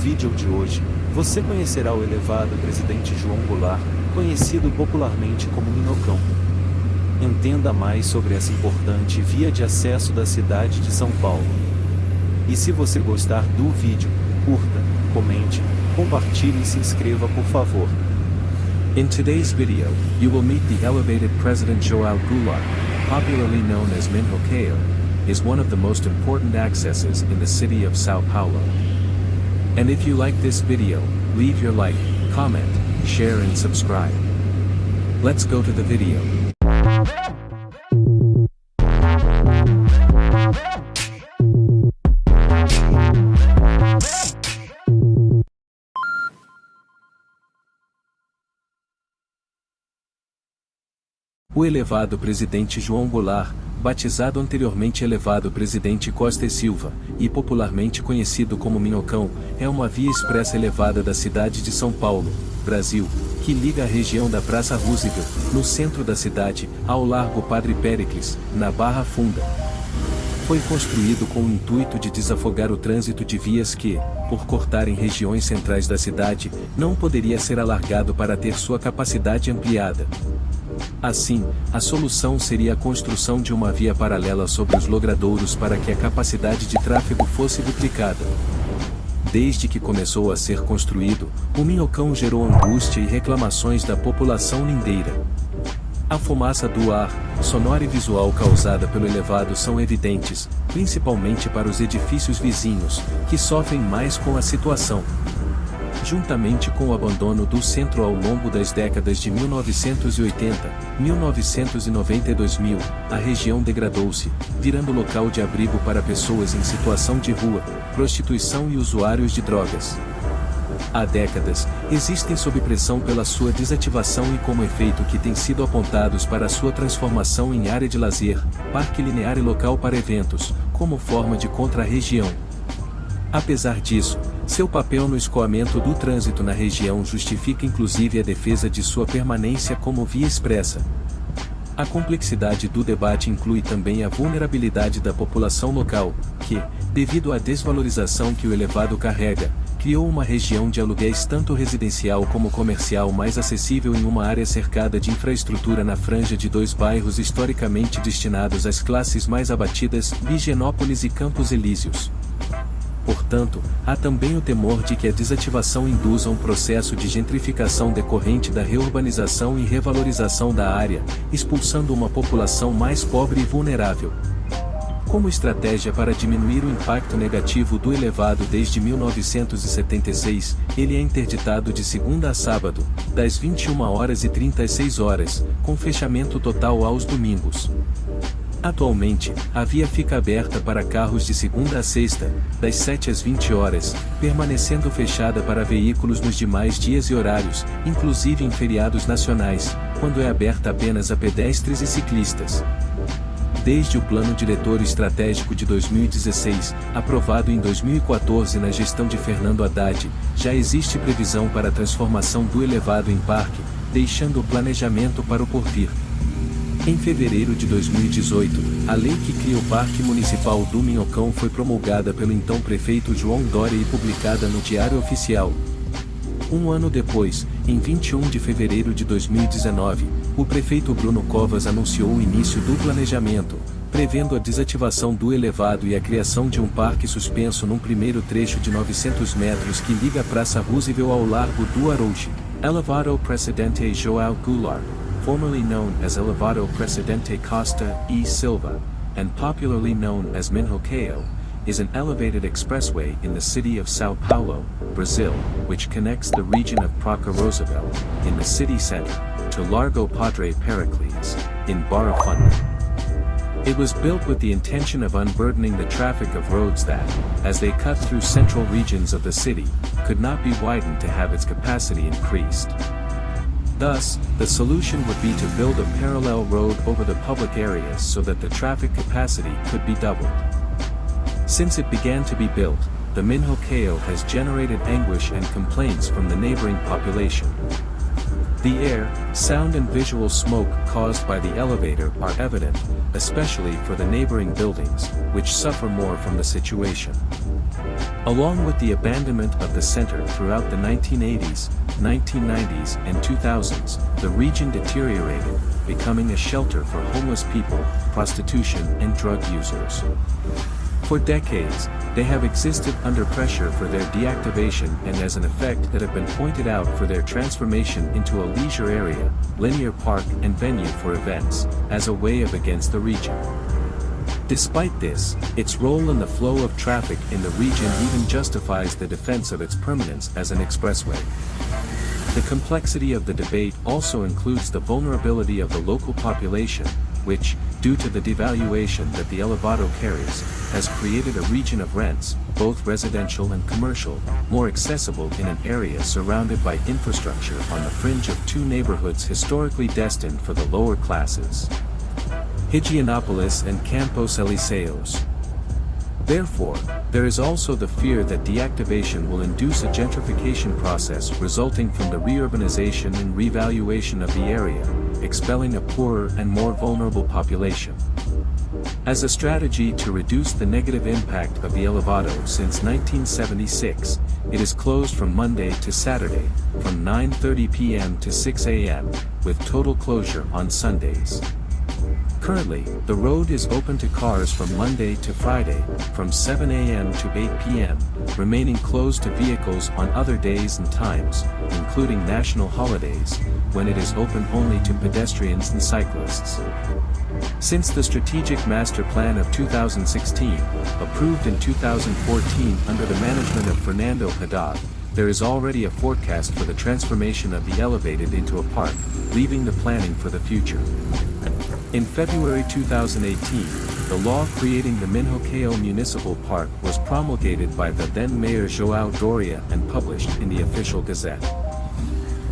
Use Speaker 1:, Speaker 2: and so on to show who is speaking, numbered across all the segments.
Speaker 1: vídeo de hoje, você conhecerá o elevado Presidente João Goulart, conhecido popularmente como Minhocão. Entenda mais sobre essa importante via de acesso da cidade de São Paulo. E se você gostar do vídeo, curta, comente, compartilhe e se inscreva por favor.
Speaker 2: In today's video, you will meet the elevated President João Goulart, popularly known as Minhocão, is one of the most important accesses in the city of São Paulo. And if you like this video, leave your like, comment, share and subscribe. Let's go to the video. O elevado Presidente João Goulart, batizado anteriormente Elevado Presidente Costa e Silva, e popularmente conhecido como Minhocão, é uma via expressa elevada da cidade de São Paulo, Brasil, que liga a região da Praça Roosevelt, no centro da cidade, ao Largo Padre Péricles, na Barra Funda. Foi construído com o intuito de desafogar o trânsito de vias que, por cortarem regiões centrais da cidade, não poderia ser alargado para ter sua capacidade ampliada. Assim, a solução seria a construção de uma via paralela sobre os logradouros para que a capacidade de tráfego fosse duplicada. Desde que começou a ser construído, o Minhocão gerou angústia e reclamações da população lindeira. A fumaça do ar, sonora e visual causada pelo elevado são evidentes, principalmente para os edifícios vizinhos, que sofrem mais com a situação. Juntamente com o abandono do Centro ao longo das décadas de 1980, 1990 e 2000, a região degradou-se, virando local de abrigo para pessoas em situação de rua, prostituição e usuários de drogas. Há décadas, existem sob pressão pela sua desativação e como efeito que têm sido apontados para sua transformação em área de lazer, parque linear e local para eventos, como forma de contra-região. Apesar disso, seu papel no escoamento do trânsito na região justifica inclusive a defesa de sua permanência como via expressa. A complexidade do debate inclui também a vulnerabilidade da população local, que, devido à desvalorização que o elevado carrega, criou uma região de aluguéis tanto residencial como comercial mais acessível em uma área cercada de infraestrutura na franja de dois bairros historicamente destinados às classes mais abatidas, Higienópolis e Campos Elíseos. Portanto, há também o temor de que a desativação induza um processo de gentrificação decorrente da reurbanização e revalorização da área, expulsando uma população mais pobre e vulnerável. Como estratégia para diminuir o impacto negativo do elevado desde 1976, ele é interditado de segunda a sábado, das 21h30 às 6h, com fechamento total aos domingos. Atualmente, a via fica aberta para carros de segunda a sexta, das 7 às 20h, permanecendo fechada para veículos nos demais dias e horários, inclusive em feriados nacionais, quando é aberta apenas a pedestres e ciclistas. Desde o Plano Diretor Estratégico de 2016, aprovado em 2014 na gestão de Fernando Haddad, já existe previsão para a transformação do elevado em parque, deixando o planejamento para o porvir. Em fevereiro de 2018, a lei que cria o Parque Municipal do Minhocão foi promulgada pelo então prefeito João e publicada no Diário Oficial. Um ano depois, em 21 de fevereiro de 2019, o prefeito Bruno Covas anunciou o início do planejamento, prevendo a desativação do elevado e a criação de um parque suspenso num primeiro trecho de 900 metros que liga a Praça Roosevelt ao Largo do Arouche. Elevado Presidente João Goulart, formerly known as Elevado Presidente Costa e Silva, and popularly known as Minhocão, is an elevated expressway in the city of São Paulo, Brazil, which connects the region of Praça Roosevelt, in the city center, to Largo Padre Péricles, in Barra Funda. It was built with the intention of unburdening the traffic of roads that, as they cut through central regions of the city, could not be widened to have its capacity increased. Thus, the solution would be to build a parallel road over the public areas so that the traffic capacity could be doubled. Since it began to be built, the Minhocão has generated anguish and complaints from the neighboring population. The air, sound and visual smoke caused by the elevator are evident, especially for the neighboring buildings, which suffer more from the situation. Along with the abandonment of the center throughout the 1980s, 1990s and 2000s, the region deteriorated, becoming a shelter for homeless people, prostitution and drug users. For decades, they have existed under pressure for their deactivation and as an effect that have been pointed out for their transformation into a leisure area, linear park and venue for events, as a way of against the region. Despite this, its role in the flow of traffic in the region even justifies the defense of its permanence as an expressway. The complexity of the debate also includes the vulnerability of the local population, which, due to the devaluation that the Elevado carries, has created a region of rents, both residential and commercial, more accessible in an area surrounded by infrastructure on the fringe of two neighborhoods historically destined for the lower classes: Higienópolis and Campos Elíseos. Therefore, there is also the fear that deactivation will induce a gentrification process resulting from the reurbanization and revaluation of the area, expelling a poorer and more vulnerable population. As a strategy to reduce the negative impact of the Elevado since 1976, it is closed from Monday to Saturday, from 9:30 p.m. to 6 a.m., with total closure on Sundays. Currently, the road is open to cars from Monday to Friday, from 7 a.m. to 8 p.m., remaining closed to vehicles on other days and times, including national holidays, when it is open only to pedestrians and cyclists. Since the Strategic Master Plan of 2016, approved in 2014 under the management of Fernando Haddad, there is already a forecast for the transformation of the elevated into a park, leaving the planning for the future. In February 2018, the law creating the Minhocão Municipal Park was promulgated by the then Mayor João Doria and published in the Official Gazette.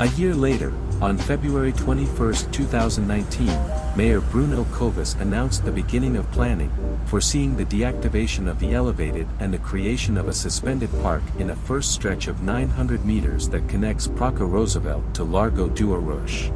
Speaker 2: A year later, on February 21, 2019, Mayor Bruno Covas announced the beginning of planning, foreseeing the deactivation of the elevated and the creation of a suspended park in a first stretch of 900 meters that connects Praça Roosevelt to Largo do Arroz.